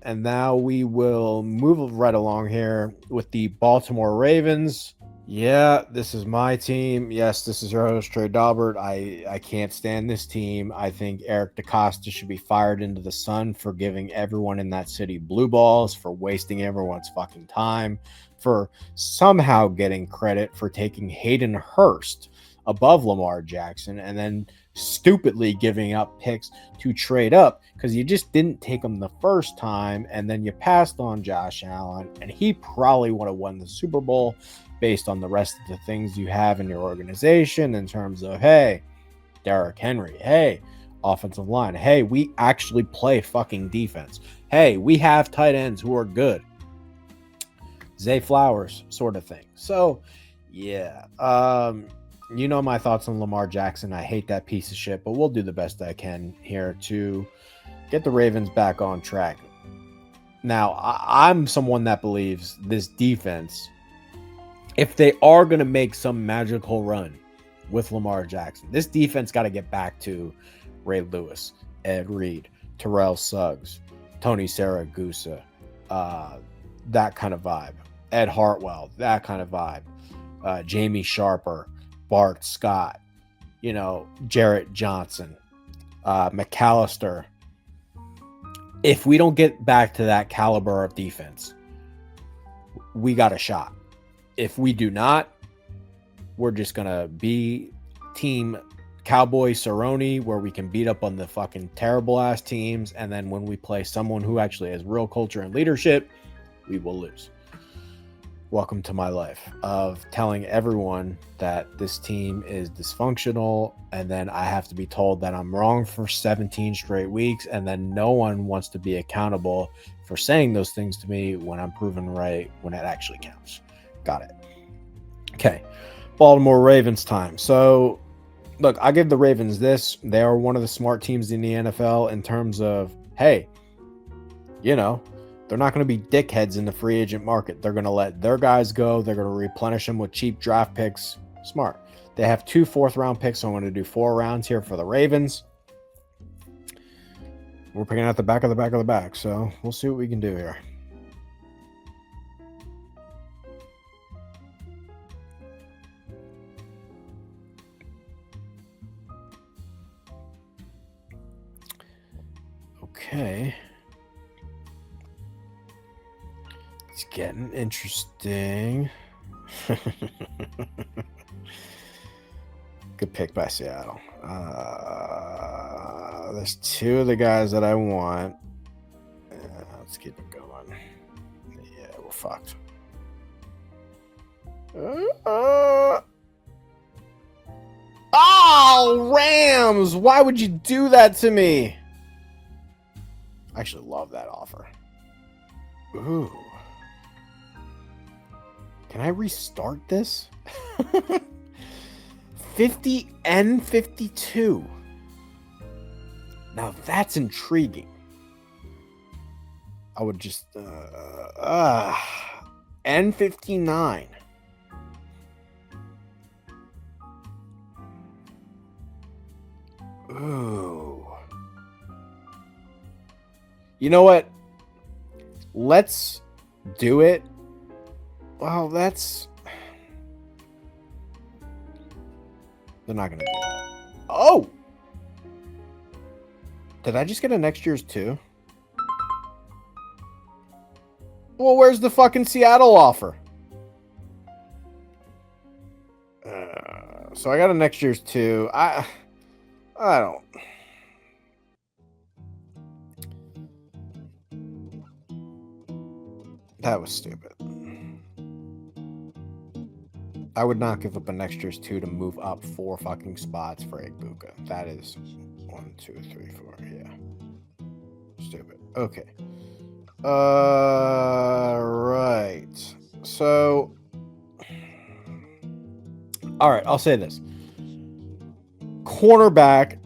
And now we will move right along here with the Baltimore Ravens. Yeah, this is my team. Yes, this is your host, Trey Daubert. I can't stand this team. I think Eric DeCosta should be fired into the sun for giving everyone in that city blue balls, for wasting everyone's fucking time, for somehow getting credit for taking Hayden Hurst above Lamar Jackson and then stupidly giving up picks to trade up because you just didn't take him the first time and then you passed on Josh Allen and he probably would have won the Super Bowl based on the rest of the things you have in your organization in terms of, hey, Derrick Henry, hey, offensive line, hey, we actually play fucking defense, hey, we have tight ends who are good, Zay Flowers sort of thing. So yeah, you know my thoughts on Lamar Jackson. I hate that piece of shit, but we'll do the best I can here to get the Ravens back on track. Now, I'm someone that believes this defense, if they are going to make some magical run with Lamar Jackson, this defense got to get back to Ray Lewis, Ed Reed, Terrell Suggs, Tony Saragusa, that kind of vibe. Ed Hartwell, that kind of vibe. Jamie Sharper, Bart Scott, Jarrett Johnson, McAllister. If we don't get back to that caliber of defense, we got a shot. If we do not, we're just going to be team Cowboy Cerrone, where we can beat up on the fucking terrible ass teams. And then when we play someone who actually has real culture and leadership, we will lose. Welcome to my life of telling everyone that this team is dysfunctional, and then I have to be told that I'm wrong for 17 straight weeks, and then no one wants to be accountable for saying those things to me when I'm proven right, when it actually counts. Got it. Okay. Baltimore Ravens time. So, look, I give the Ravens this. They are one of the smart teams in the NFL in terms of, hey, they're not going to be dickheads in the free agent market. They're going to let their guys go. They're going to replenish them with cheap draft picks. Smart. They have 2 4th-round picks, so I'm going to do 4 rounds here for the Ravens. We're picking out the back of the back of the back, so we'll see what we can do here. Okay. It's getting interesting. Good pick by Seattle. There's 2 of the guys that I want. Let's keep it going. Yeah, we're fucked. Oh, Rams! Why would you do that to me? I actually love that offer. Ooh. Can I restart this? 50 and 52. Now that's intriguing. I would just N59. Ooh. You know what? Let's do it. Well, that's... They're not going to do that. Oh! Did I just get a next year's 2? Well, where's the fucking Seattle offer? So I got a next year's 2. I don't... That was stupid. I would not give up a next year's 2 to move up 4 fucking spots for Igbuka. That is 1, 2, 3, 4. Yeah. Stupid. Okay. Right. So, all right, I'll say this. Cornerback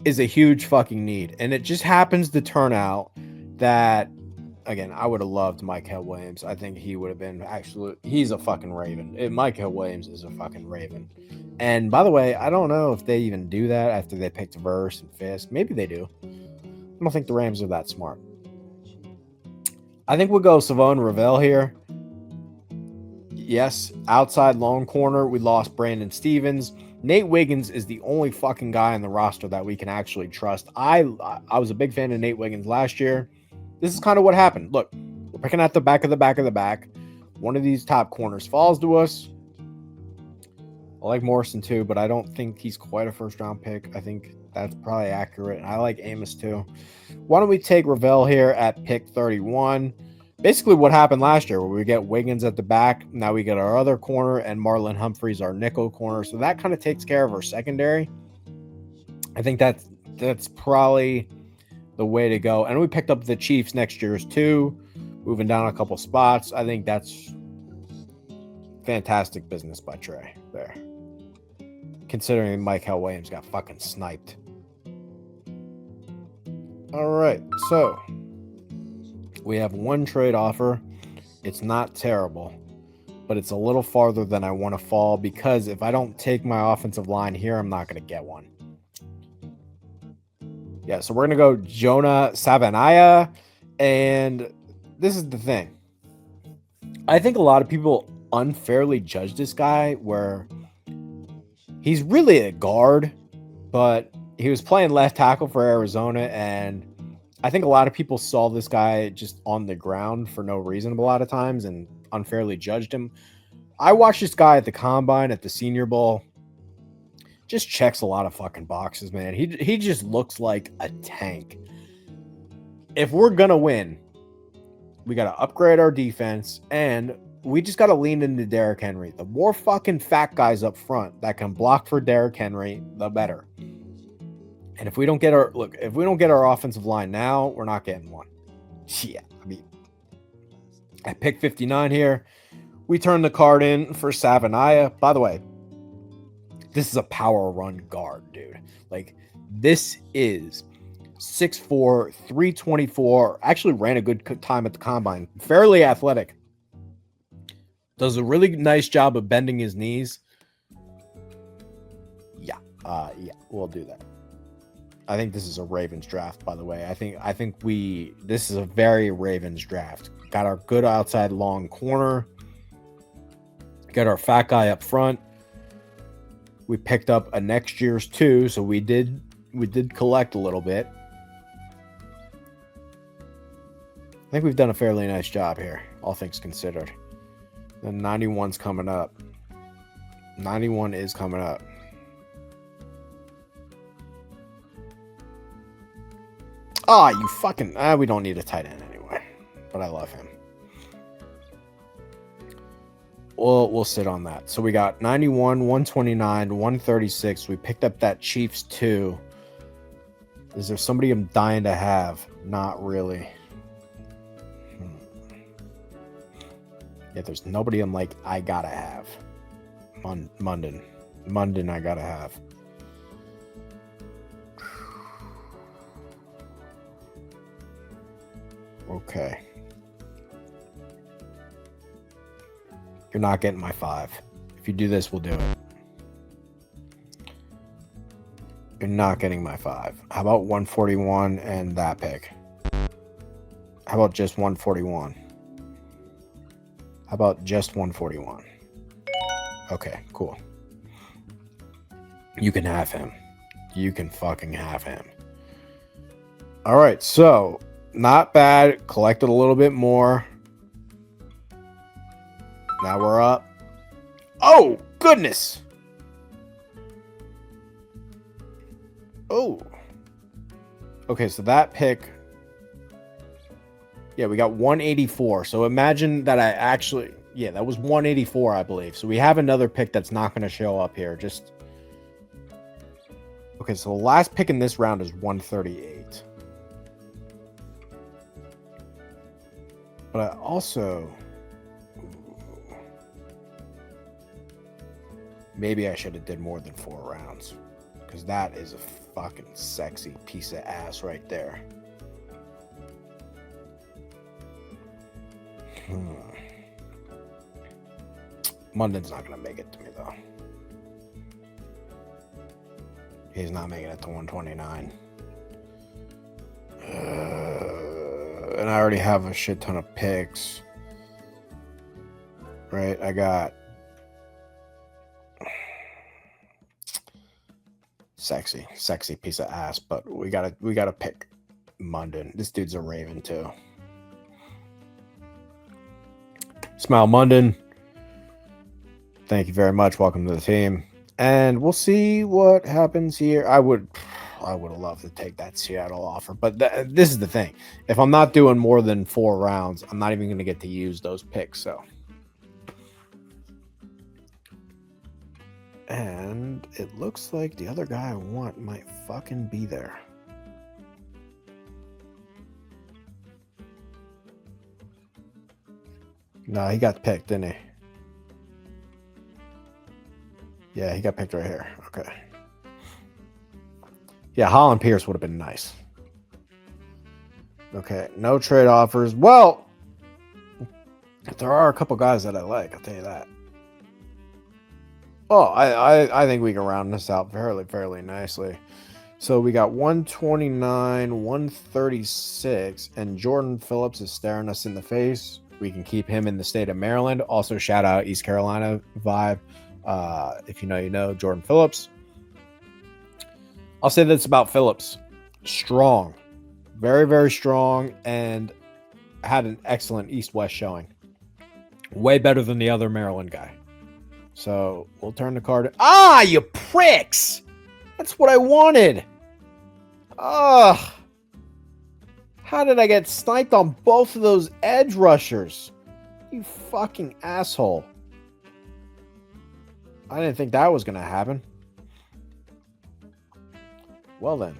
is a huge fucking need, and it just happens to turn out that, again, I would have loved Micah Williams. I think he would have been he's a fucking Raven. Micah Williams is a fucking Raven. And by the way, I don't know if they even do that after they picked Verse and Fisk. Maybe they do. I don't think the Rams are that smart. I think we'll go Savon Ravel here. Yes, outside long corner, we lost Brandon Stevens. Nate Wiggins is the only fucking guy on the roster that we can actually trust. I was a big fan of Nate Wiggins last year. This is kind of what happened. Look, we're picking at the back of the back of the back. One of these top corners falls to us. I like Morrison too, but I don't think he's quite a first round pick. I think that's probably accurate. And I like Amos too. Why don't we take Ravel here at pick 31? Basically what happened last year where we get Wiggins at the back. Now we get our other corner and Marlon Humphreys, our nickel corner. So that kind of takes care of our secondary. I think that's probably the way to go. And we picked up the Chiefs next year's too, moving down a couple spots. I think that's fantastic business by Trey there, considering Michael Williams got fucking sniped. All right, so we have one trade offer. It's not terrible, but it's a little farther than I want to fall because if I don't take my offensive line here, I'm not going to get one. Yeah, so we're going to go Jonah Savanaya, and this is the thing. I think a lot of people unfairly judge this guy where he's really a guard, but he was playing left tackle for Arizona, and I think a lot of people saw this guy just on the ground for no reason a lot of times and unfairly judged him. I watched this guy at the Combine, at the Senior Bowl. Just checks a lot of fucking boxes, man. He just looks like a tank. If we're going to win, we got to upgrade our defense, and we just got to lean into Derrick Henry. The more fucking fat guys up front that can block for Derrick Henry, the better. And if we don't get our offensive line now, we're not getting one. Yeah, I mean, at pick 59 here, we turn the card in for Savanaya. By the way, this is a power run guard, dude. Like, this is 6'4", 324. Actually ran a good time at the Combine. Fairly athletic. Does a really nice job of bending his knees. Yeah, we'll do that. I think this is a Ravens draft, by the way. I think this is a very Ravens draft. Got our good outside long corner. Got our fat guy up front. We picked up a next year's too, so we did collect a little bit. I think we've done a fairly nice job here, all things considered. And 91's coming up. 91 is coming up. You fucking... we don't need a tight end anyway. But I love him. We'll sit on that. So we got 91, 129, 136. We picked up that Chiefs 2. Is there somebody I'm dying to have? Not really. Yeah, there's nobody I'm like, I gotta have. Munden, I gotta have. Okay. You're not getting my 5. If you do this, we'll do it. You're not getting my 5. How about 141 and that pick? How about just 141? How about just 141? Okay, cool. You can have him. You can fucking have him. All right, so not bad. Collected a little bit more. Now we're up. Oh, goodness. Oh. Okay, so that pick. Yeah, we got 184. So imagine that I actually... Yeah, that was 184, I believe. So we have another pick that's not going to show up here. Just... Okay, so the last pick in this round is 138. But I also... Maybe I should have did more than 4 rounds. Because that is a fucking sexy piece of ass right there. Munden's not going to make it to me, though. He's not making it to 129. And I already have a shit ton of picks. Right? I got sexy piece of ass, but we gotta pick Munden. This dude's a Raven too. Smile Munden. Thank you very much. Welcome to the team. And we'll see what happens here. I would have loved to take that Seattle offer, but this is the thing. If I'm not doing more than 4 rounds, I'm not even going to get to use those picks. So, and it looks like the other guy I want might fucking be there. No, he got picked, didn't he? Yeah, he got picked right here. Okay. Yeah, Holland Pierce would have been nice. Okay, no trade offers. Well, there are a couple guys that I like. I'll tell you that. Oh, I think we can round this out fairly nicely. So we got 129, 136, and Jordan Phillips is staring us in the face. We can keep him in the state of Maryland. Also, shout out East Carolina vibe. If you know, Jordan Phillips. I'll say this about Phillips. Strong. Very, very strong, and had an excellent East-West showing. Way better than the other Maryland guy. So, we'll turn the card. Ah, you pricks! That's what I wanted. Ugh. How did I get sniped on both of those edge rushers? You fucking asshole. I didn't think that was going to happen. Well then.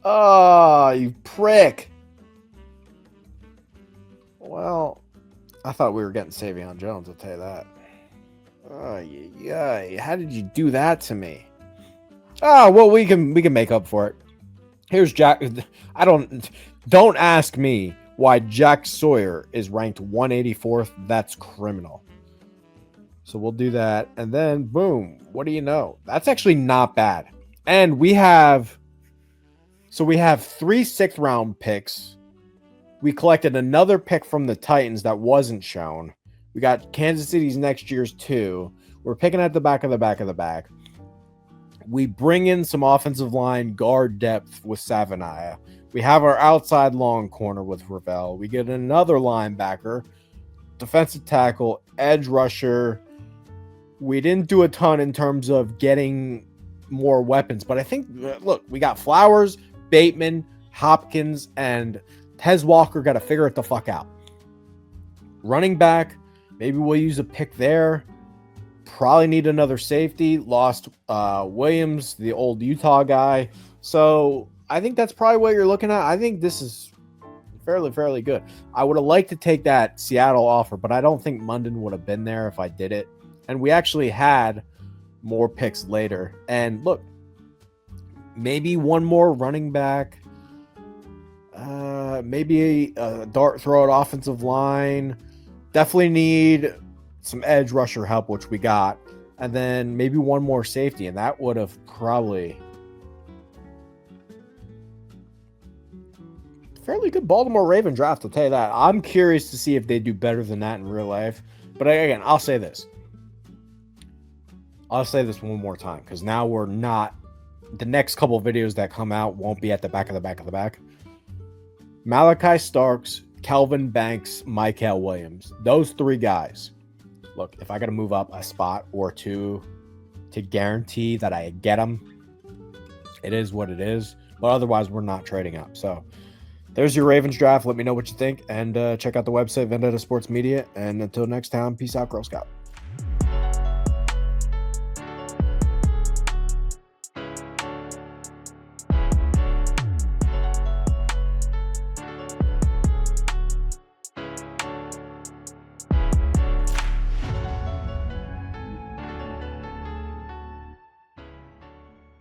Oh, you prick. Well, I thought we were getting Savion Jones, I'll tell you that. Oh, yeah. How did you do that to me? Oh, well, we can make up for it. Here's Jack. Don't ask me why Jack Sawyer is ranked 184th. That's criminal. So we'll do that. And then, boom. What do you know? That's actually not bad. And we have 3 6th round picks. We collected another pick from the Titans that wasn't shown. We got Kansas City's next year's 2. We're picking at the back of the back. We bring in some offensive line guard depth with Savanaya. We have our outside long corner with Ravel. We get another linebacker, defensive tackle, edge rusher. We didn't do a ton in terms of getting more weapons, but I think, look, we got Flowers, Bateman, Hopkins, and Tez Walker got to figure it the fuck out. Running back, maybe we'll use a pick there. Probably need another safety. Lost Williams, the old Utah guy. So I think that's probably what you're looking at. I think this is fairly good. I would have liked to take that Seattle offer, but I don't think Munden would have been there if I did it. And we actually had more picks later. And look, maybe one more running back. Maybe a dart throw at offensive line. Definitely need some edge rusher help, which we got. And then maybe one more safety. And that would have probably... fairly good Baltimore Raven draft, I'll tell you that. I'm curious to see if they do better than that in real life. But again, I'll say this. I'll say this one more time, because now we're not... the next couple of videos that come out won't be at the back of the back. Malachi Starks, Kelvin Banks, Michael Williams. Those 3 guys. Look, if I got to move up a spot or 2 to guarantee that I get them, it is what it is. But otherwise, we're not trading up. So there's your Ravens draft. Let me know what you think. And check out the website, Vendetta Sports Media. And until next time, peace out, Girl Scout.